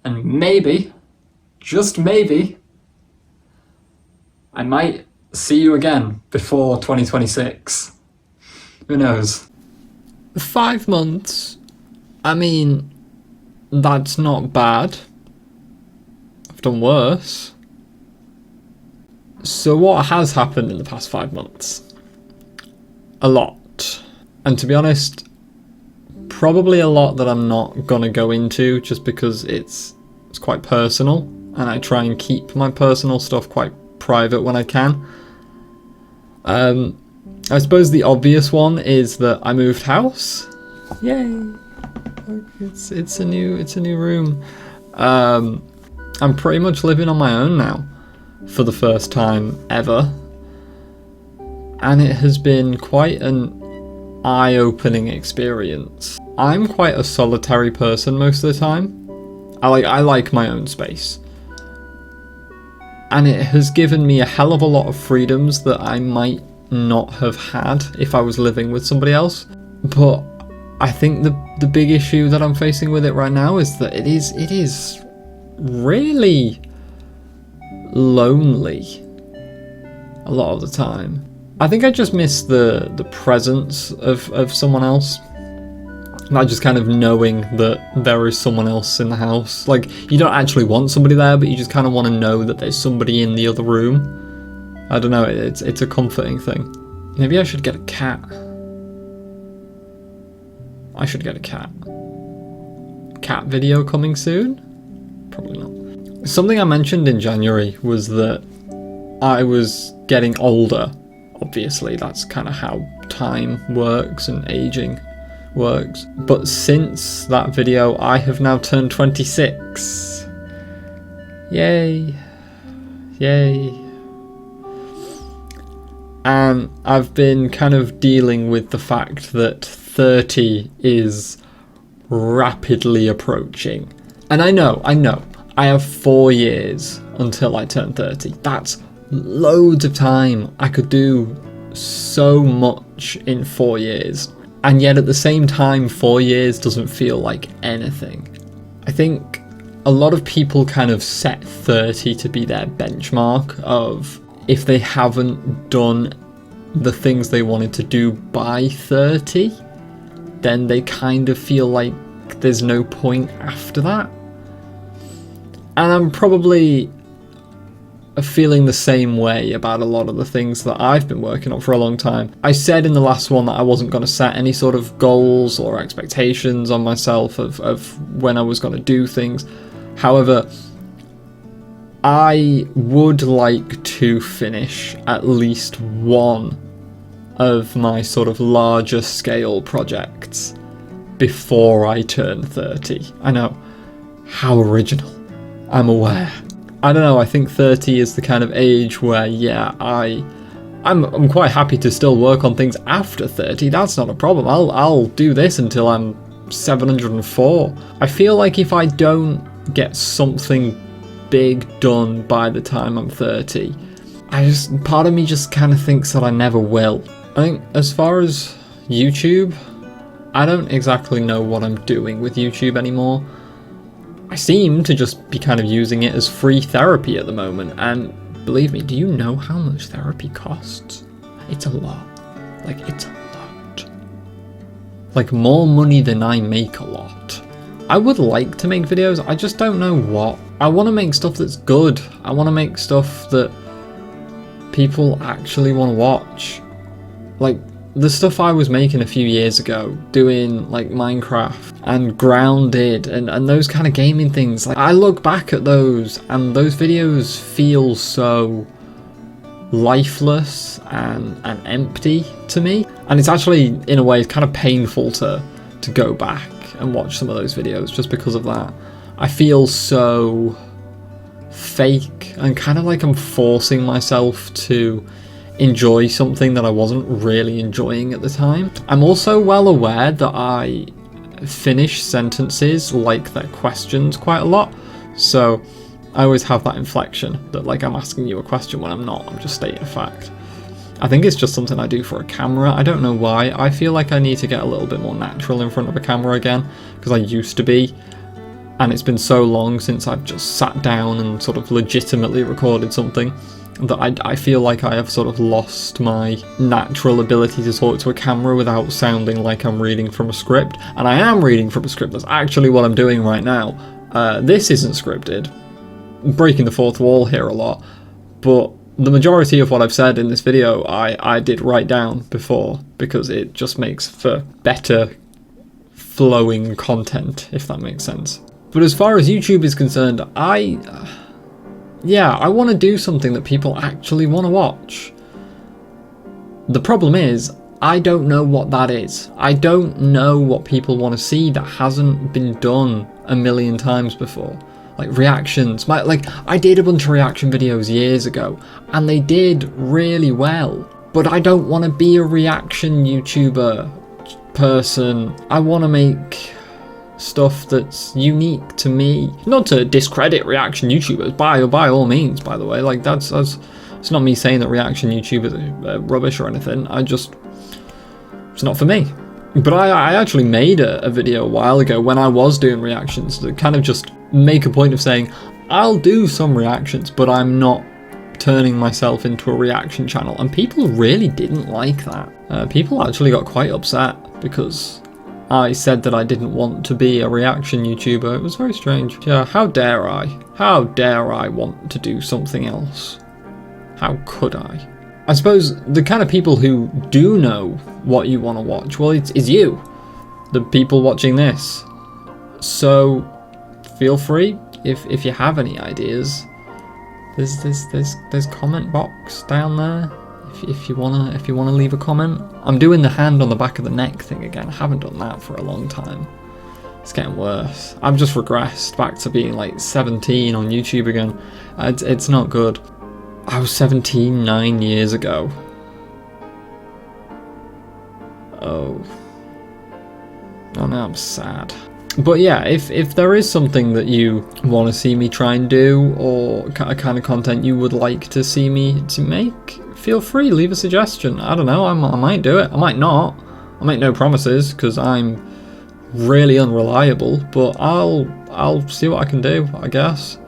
And maybe, just maybe, I might see you again before 2026. Who knows? 5 months? I mean, that's not bad. I've done worse. So what has happened in the past 5 months? A lot. And to be honest, probably a lot that I'm not gonna go into just because it's quite personal, and I try and keep my personal stuff quite private when I can. I suppose the obvious one is that I moved house. Yay! It's a new room. I'm pretty much living on my own now for the first time ever, and it has been quite an eye-opening experience. I'm quite a solitary person most of the time. I like my own space. And it has given me a hell of a lot of freedoms that I might not have had if I was living with somebody else. But I think the big issue that I'm facing with it right now is that it is really lonely a lot of the time. I think I just miss the presence of someone else. Not just kind of knowing that there is someone else in the house. Like, you don't actually want somebody there, but you just kind of want to know that there's somebody in the other room. I don't know, it's a comforting thing. Maybe I should get a cat. I should get a cat. Cat video coming soon? Probably not. Something I mentioned in January was that I was getting older. Obviously, that's kind of how time works and aging works. But since that video, I have now turned 26. Yay. Yay. And I've been kind of dealing with the fact that 30 is rapidly approaching. And I know, I have 4 years until I turn 30. That's loads of time. I could do so much in 4 years. And yet at the same time, 4 years doesn't feel like anything. I think a lot of people kind of set 30 to be their benchmark of if they haven't done the things they wanted to do by 30, then they kind of feel like there's no point after that. And I'm probably feeling the same way about a lot of the things that I've been working on for a long time. I said in the last one that I wasn't going to set any sort of goals or expectations on myself of when I was going to do things. However, I would like to finish at least one of my sort of larger scale projects before I turn 30. I know, how original. I'm aware. I don't know, I think 30 is the kind of age where, yeah, I'm quite happy to still work on things after 30. That's not a problem. I'll do this until I'm 704. I feel like if I don't get something big done by the time I'm 30, part of me just kind of thinks that I never will. I think as far as YouTube, I don't exactly know what I'm doing with YouTube anymore. I seem to just be kind of using it as free therapy at the moment, and believe me, do you know how much therapy costs? It's a lot. Like, it's a lot. Like, more money than I make a lot. I would like to make videos, I just don't know what. I want to make stuff that's good. I want to make stuff that people actually want to watch. Like, the stuff I was making a few years ago, doing like Minecraft and Grounded and those kind of gaming things, like I look back at those and those videos feel so lifeless and empty to me. And it's actually, in a way, kind of painful to go back and watch some of those videos just because of that. I feel so fake and kind of like I'm forcing myself to enjoy something that I wasn't really enjoying at the time. I'm also well aware that I finish sentences like they're questions quite a lot, so I always have that inflection that like I'm asking you a question when I'm not, I'm just stating a fact. I think it's just something I do for a camera. I don't know why. I feel like I need to get a little bit more natural in front of a camera again, because I used to be and it's been so long since I've just sat down and sort of legitimately recorded something that I feel like I have sort of lost my natural ability to talk to a camera without sounding like I'm reading from a script. And I am reading from a script. That's actually what I'm doing right now. This isn't scripted. I'm breaking the fourth wall here a lot, but the majority of what I've said in this video I did write down before, because it just makes for better flowing content, if that makes sense. But as far as YouTube is concerned, I want to do something that people actually want to watch. The problem is, I don't know what that is. I don't know what people want to see that hasn't been done a million times before. Like reactions. I did a bunch of reaction videos years ago, and they did really well. But I don't want to be a reaction YouTuber person. I want to make stuff that's unique to me. Not to discredit reaction YouTubers, by all means, by the way. Like, that's it's not me saying that reaction YouTubers are rubbish or anything. It's not for me. But I actually made a video a while ago when I was doing reactions to kind of just make a point of saying, I'll do some reactions, but I'm not turning myself into a reaction channel. And people really didn't like that. People actually got quite upset because I said that I didn't want to be a reaction YouTuber. It was very strange. Yeah, how dare I? How dare I want to do something else? How could I? I suppose the kind of people who do know what you want to watch, well, it's you, the people watching this. So feel free if you have any ideas. There's comment box down there. If you wanna leave a comment. I'm doing the hand on the back of the neck thing again. I haven't done that for a long time. It's getting worse. I've just regressed back to being like 17 on YouTube again. It's not good. I was 17 9 years ago. Oh no, I'm sad. But yeah, if there is something that you want to see me try and do, or a kind of content you would like to see me to make, feel free, leave a suggestion. I don't know, I might do it, I might not. I make no promises because I'm really unreliable, but I'll see what I can do, I guess.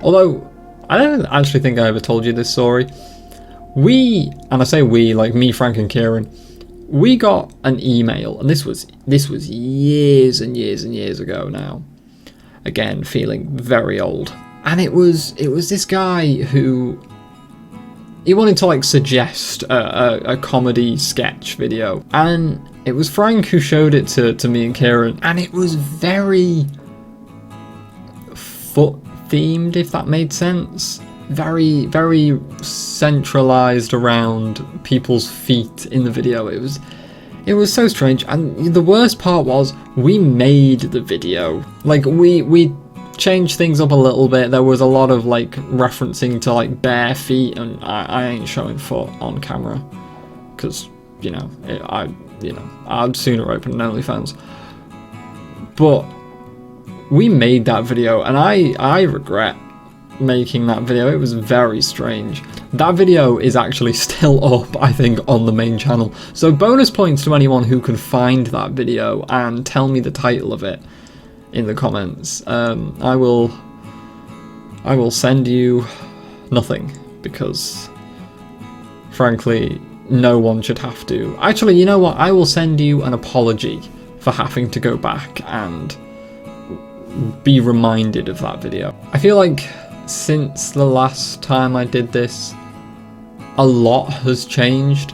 Although I don't actually think I ever told you this story. We, and I say we, like me, Frank and Kieran, we got an email, and this was years and years and years ago now. Again, feeling very old. And it was this guy who, he wanted to like suggest a comedy sketch video, and it was Frank who showed it to me and Kieran, and it was very foot themed, if that made sense. Very, very centralized around people's feet in the video. It was so strange, and the worst part was we made the video. Like we changed things up a little bit. There was a lot of like referencing to like bare feet, and I ain't showing foot on camera because I'd sooner open an OnlyFans. But we made that video, and I regret making that video. It was very strange. That video is actually still up, I think, on the main channel. So bonus points to anyone who can find that video and tell me the title of it in the comments. I will send you nothing because frankly no one should have to. Actually, you know what? I will send you an apology for having to go back and be reminded of that video. I feel like since the last time I did this, a lot has changed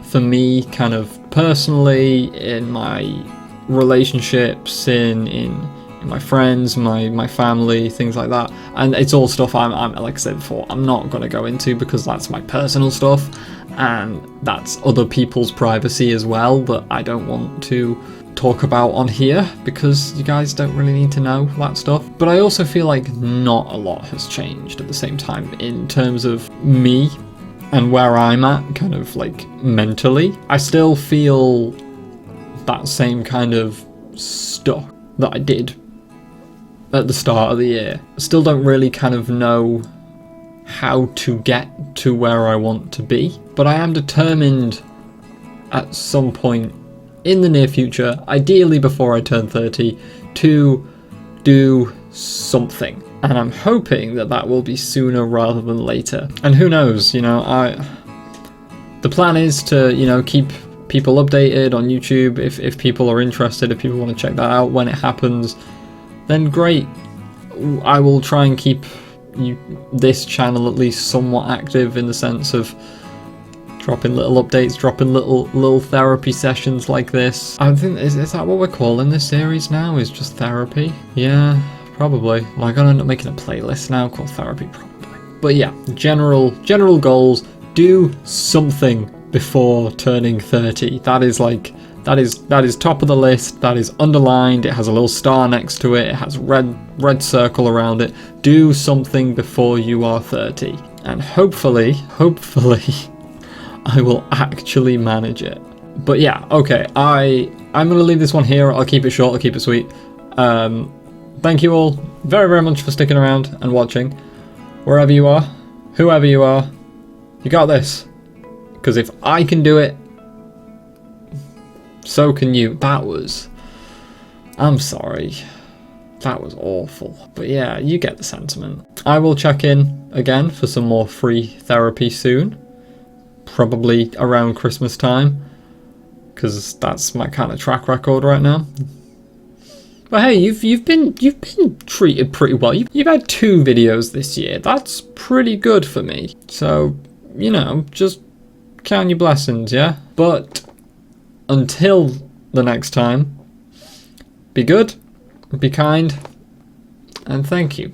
for me, kind of personally, in my relationships, in my friends, my family, things like that. And it's all stuff I'm like I said before, I'm not going to go into because that's my personal stuff, and that's other people's privacy as well that I don't want to talk about on here because you guys don't really need to know that stuff. But I also feel like not a lot has changed at the same time in terms of me and where I'm at, kind of like mentally. I still feel that same kind of stuck that I did at the start of the year. I still don't really kind of know how to get to where I want to be, but I am determined at some point in the near future, ideally before I turn 30, to do something. And I'm hoping that that will be sooner rather than later. And who knows, you know, the plan is to, you know, keep people updated on YouTube. If people are interested, if people want to check that out when it happens, then great. I will try and keep this channel at least somewhat active in the sense of dropping little updates, dropping little therapy sessions like this. I think, is that what we're calling this series now? Is just therapy? Yeah, probably. Am I gonna end up making a playlist now called therapy? Probably. But yeah, general goals. Do something before turning 30. That is like, that is top of the list. That is underlined. It has a little star next to it. It has red circle around it. Do something before you are 30. And hopefully, I will actually manage it. But yeah, okay, I'm gonna leave this one here. I'll keep it short, I'll keep it sweet. Thank you all very, very much for sticking around and watching. Wherever you are, whoever you are, you got this. Because if I can do it, so can you. I'm sorry. That was awful. But yeah, you get the sentiment. I will check in again for some more free therapy soon. Probably around Christmas time. Because that's my kind of track record right now. But hey, you've been treated pretty well. You've had 2 videos this year. That's pretty good for me. So, you know, just count your blessings, yeah? But until the next time, be good, be kind, and thank you.